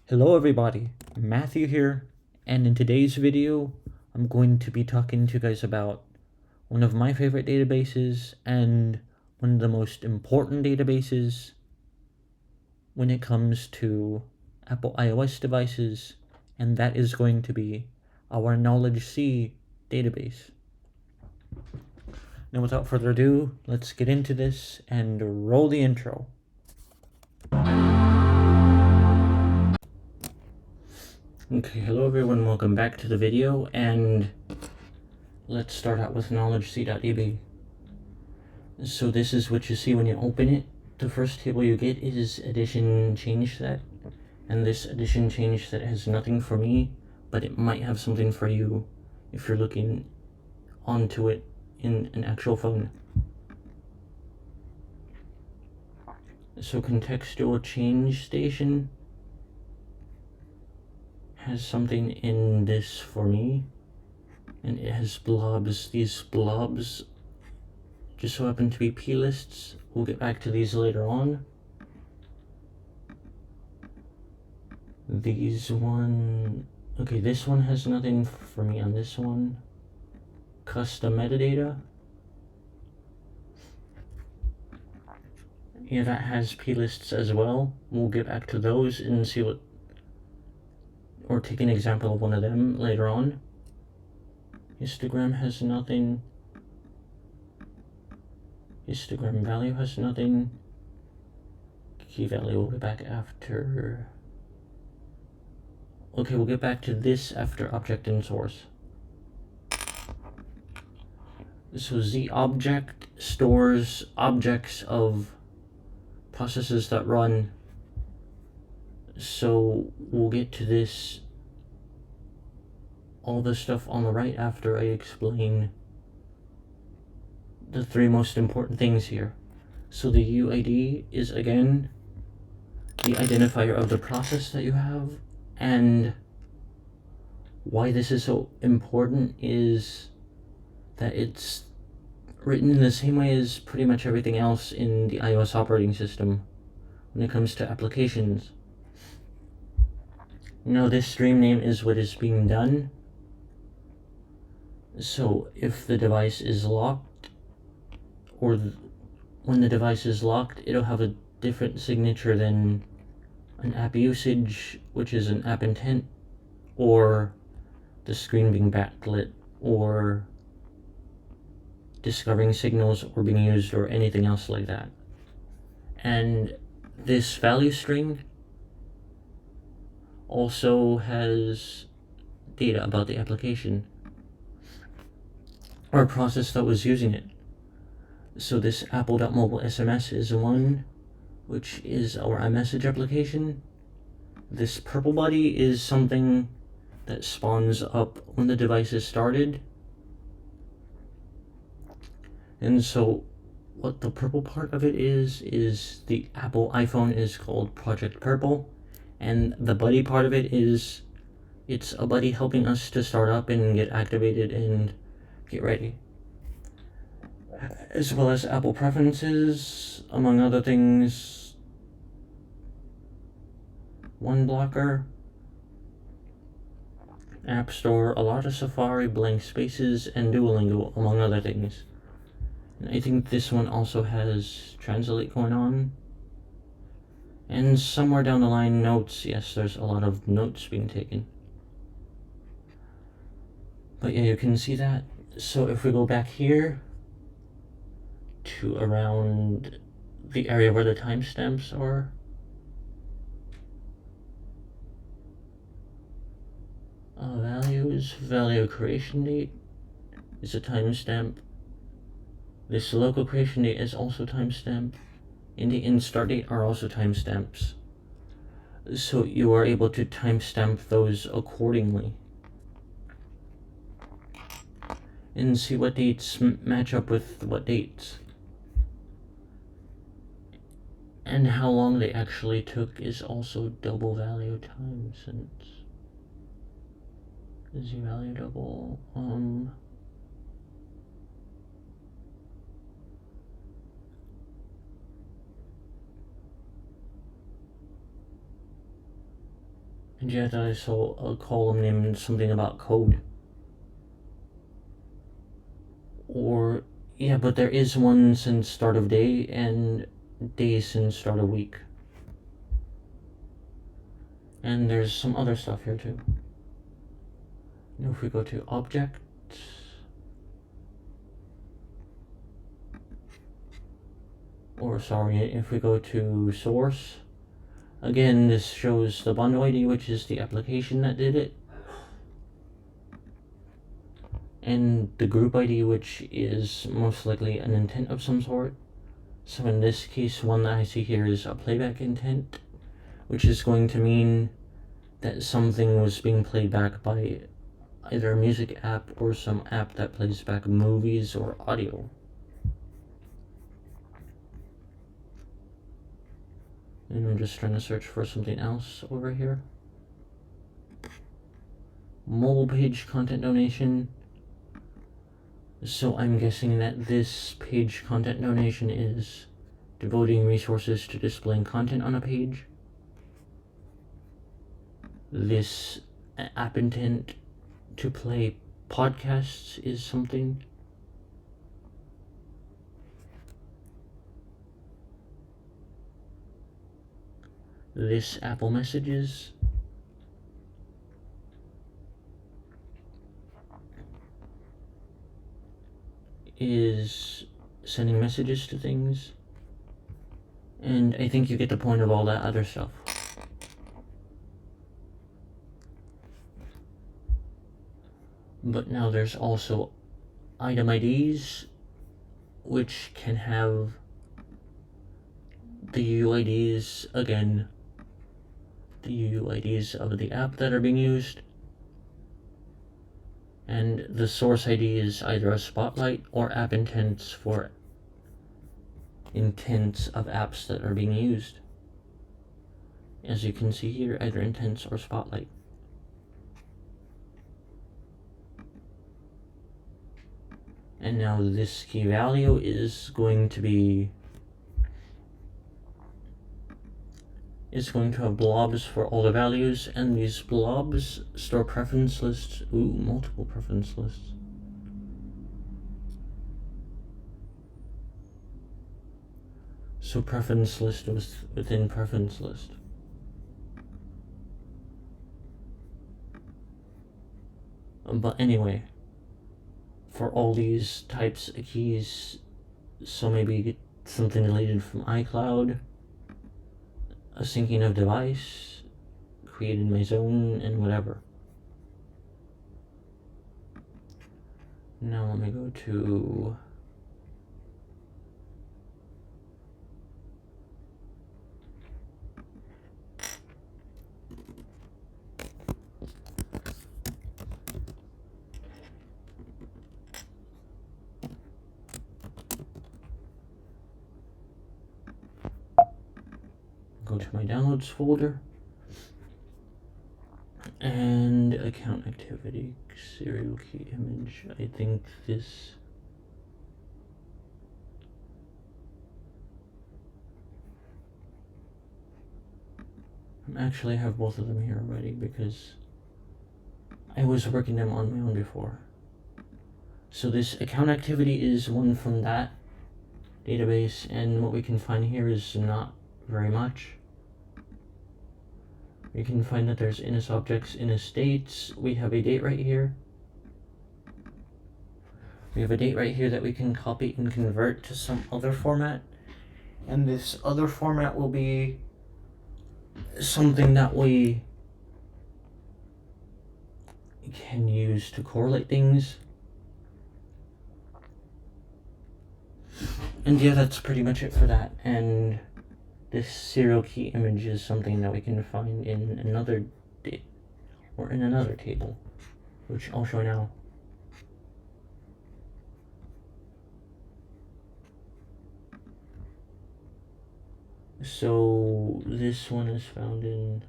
Hello everybody, Matthew here, and in today's video, I'm going to be talking to you guys about one of my favorite databases and one of the most important databases when it comes to Apple iOS devices, and that is going to be our KnowledgeC database. Now without further ado, let's get into this and roll the intro. Okay, hello everyone, welcome back to the video, and let's start out with KnowledgeC.db. So this is what you see when you open it. The first table you get is edition change set, and this edition change set has nothing for me, but it might have something for you if you're looking onto it in an actual phone. So contextual change station has something in this for me, and it has blobs. These blobs just so happen to be p-lists. We'll get back to these later on. This one has nothing for me on this one. Custom metadata. Yeah, that has p-lists as well. We'll get back to those and see what, or take an example of one of them later on. Histogram has nothing. Histogram value has nothing. Key value we'll get back after. Okay, we'll get back to this after object and source. So the object stores objects of processes that run. So we'll get to this, all the stuff on the right, after I explain the three most important things here. So the UID is again the identifier of the process that you have, and why this is so important is that it's written in the same way as pretty much everything else in the iOS operating system when it comes to applications. Now this stream name is what is being done. So if the device is locked, or when the device is locked, it'll have a different signature than an app usage, which is an app intent, or the screen being backlit, or discovering signals or being used, or anything else like that. And this value string also has data about the application or process that was using it. So this apple.mobile SMS is one, which is our iMessage application. This purple body is something that spawns up when the device is started. And so what the purple part of it is the Apple iPhone is called Project Purple, and the buddy part of it is, it's a buddy helping us to start up and get activated and get ready, as well as Apple preferences, among other things. One blocker, App Store, a lot of Safari, blank spaces, and Duolingo, among other things. And I think this one also has Translate going on. And somewhere down the line, notes. Yes, there's a lot of notes being taken. But yeah, you can see that. So if we go back here to around the area where the timestamps are, values, value creation date is a timestamp. This local creation date is also timestamp, and the end start date are also timestamps. So you are able to timestamp those accordingly and see what dates match up with what dates. And how long they actually took is also double value time, since is the value double? And yet I saw a column named something about code. Or, yeah, but there is one since start of day and day since start of week. And there's some other stuff here too. Now if we go to objects, or sorry, if we go to source, again, this shows the bundle ID, which is the application that did it, and the group ID, which is most likely an intent of some sort. So in this case, one that I see here is a playback intent, which is going to mean that something was being played back by either a music app or some app that plays back movies or audio. And I'm just trying to search for something else over here. Mobile page content donation. So I'm guessing that this page content donation is devoting resources to displaying content on a page. This app intent to play podcasts is something. This Apple Messages. Is sending messages to things. And I think you get the point of all that other stuff. But now there's also item IDs, which can have the UIDs, again, the UIDs of the app that are being used. And the source ID is either a spotlight or app intents for intents of apps that are being used. As you can see here, either intents or spotlight. And now this key value is going to be, it's going to have blobs for all the values, and these blobs store preference lists. Ooh, multiple preference lists. So preference list was within preference list. But anyway, for all these types of keys, so maybe something deleted from iCloud, a syncing of device, created my zone, and whatever. Now let me go to my downloads folder, and account activity, serial key image. I think this, I actually have both of them here already because I was working them on my own before. So this account activity is one from that database, and what we can find here is not very much. We can find that there's init objects, init states. We have a date right here. We have a date right here that we can copy and convert to some other format. And this other format will be something that we can use to correlate things. And yeah, that's pretty much it for that. And this serial key image is something that we can find in another table, which I'll show now. So this one is found in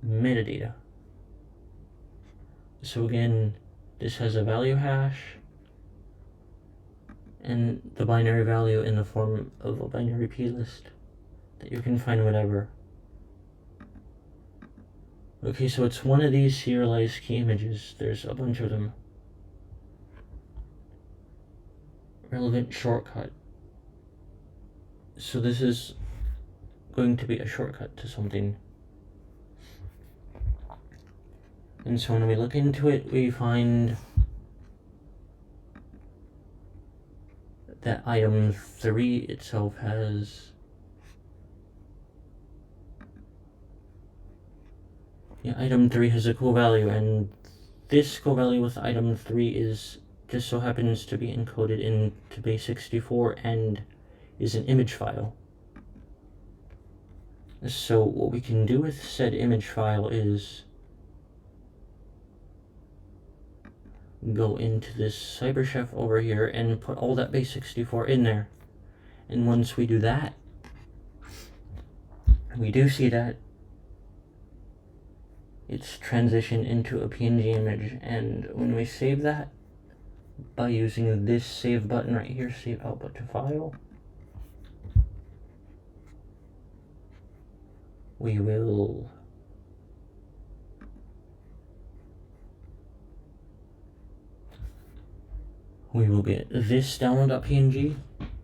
metadata. So again, this has a value hash and the binary value in the form of a binary plist that you can find whatever. Okay, so it's one of these serialized key images. There's a bunch of them. Relevant shortcut. So this is going to be a shortcut to something. And so when we look into it, we find that item 3 itself has... Yeah, item 3 has a cool value, and this cool value with item 3 is just so happens to be encoded into base64 and is an image file. So what we can do with said image file is go into this CyberChef over here and put all that base64 in there. And once we do that, we do see that it's transitioned into a PNG image. And when we save that by using this save button right here, save output to file, we will get this download.png,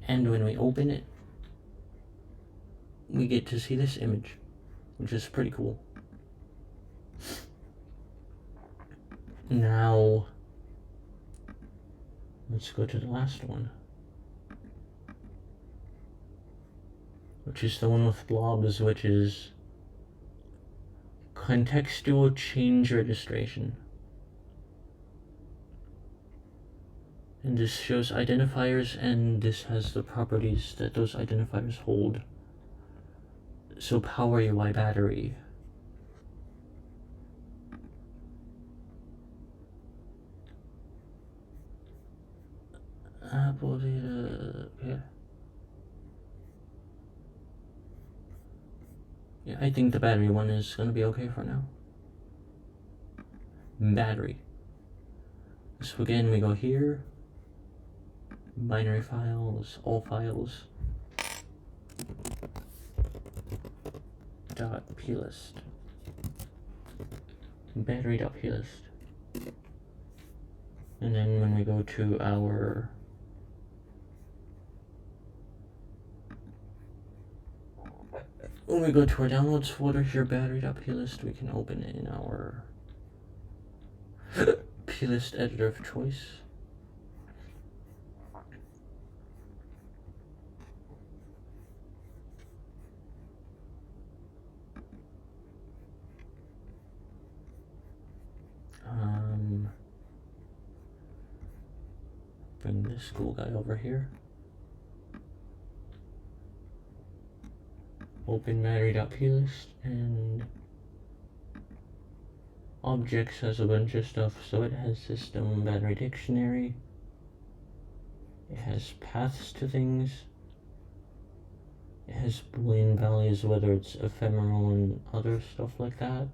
and when we open it, we get to see this image, which is pretty cool. Now, let's go to the last one, which is the one with blobs, which is contextual change registration. And this shows identifiers, and this has the properties that those identifiers hold. So power UI battery. Apple data, yeah. Yeah, I think the battery one is gonna be okay for now. Battery. So again, we go here. Binary files, all files. .plist. Battery.plist. And then when we go to our downloads folder here, battery.plist, we can open it in our plist editor of choice. Bring this cool guy over here. Open battery.plist, and objects has a bunch of stuff. So it has system battery dictionary. It has paths to things. It has Boolean values, whether it's ephemeral and other stuff like that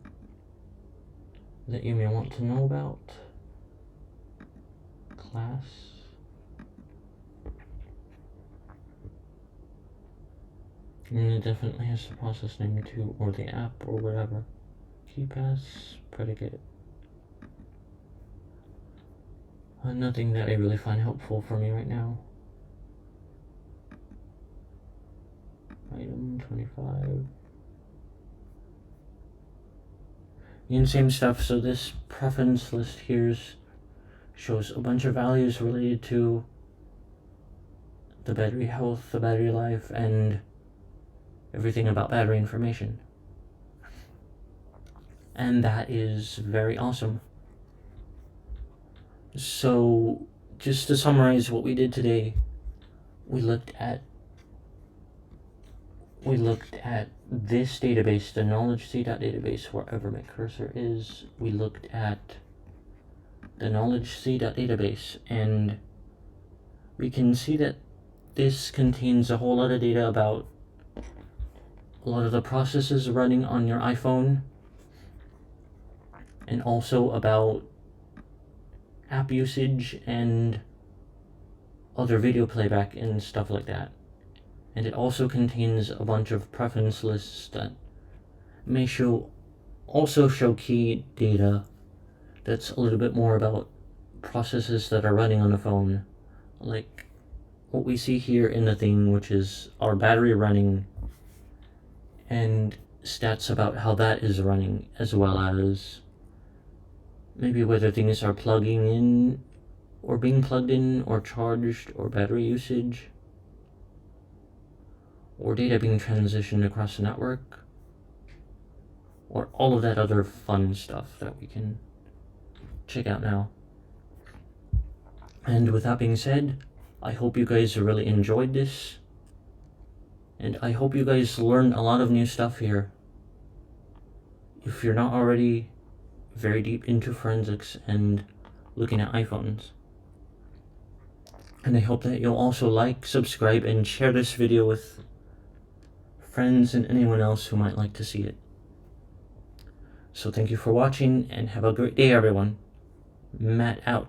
that you may want to know about. Class. And it definitely has the process name too, or the app, or whatever. Key pass, predicate. Nothing that I really find helpful for me right now. Item 25. And same stuff. So this preference list here shows a bunch of values related to the battery health, the battery life, and everything about battery information. And that is very awesome. So just to summarize what we did today, we looked at this database, the KnowledgeC.database, wherever my cursor is. We looked at the KnowledgeC.database, and we can see that this contains a whole lot of data about a lot of the processes running on your iPhone, and also about app usage and other video playback and stuff like that. And it also contains a bunch of preference lists that may show also show key data that's a little bit more about processes that are running on the phone, like what we see here in the thing, which is our battery running, and stats about how that is running, as well as maybe whether things are plugging in or being plugged in or charged, or battery usage, or data being transitioned across the network, or all of that other fun stuff that we can check out now. And with that being said, I hope you guys really enjoyed this, and I hope you guys learned a lot of new stuff here. If you're not already very deep into forensics and looking at iPhones. And I hope that you'll also like, subscribe, and share this video with friends and anyone else who might like to see it. So thank you for watching, and have a great day, everyone. Matt out.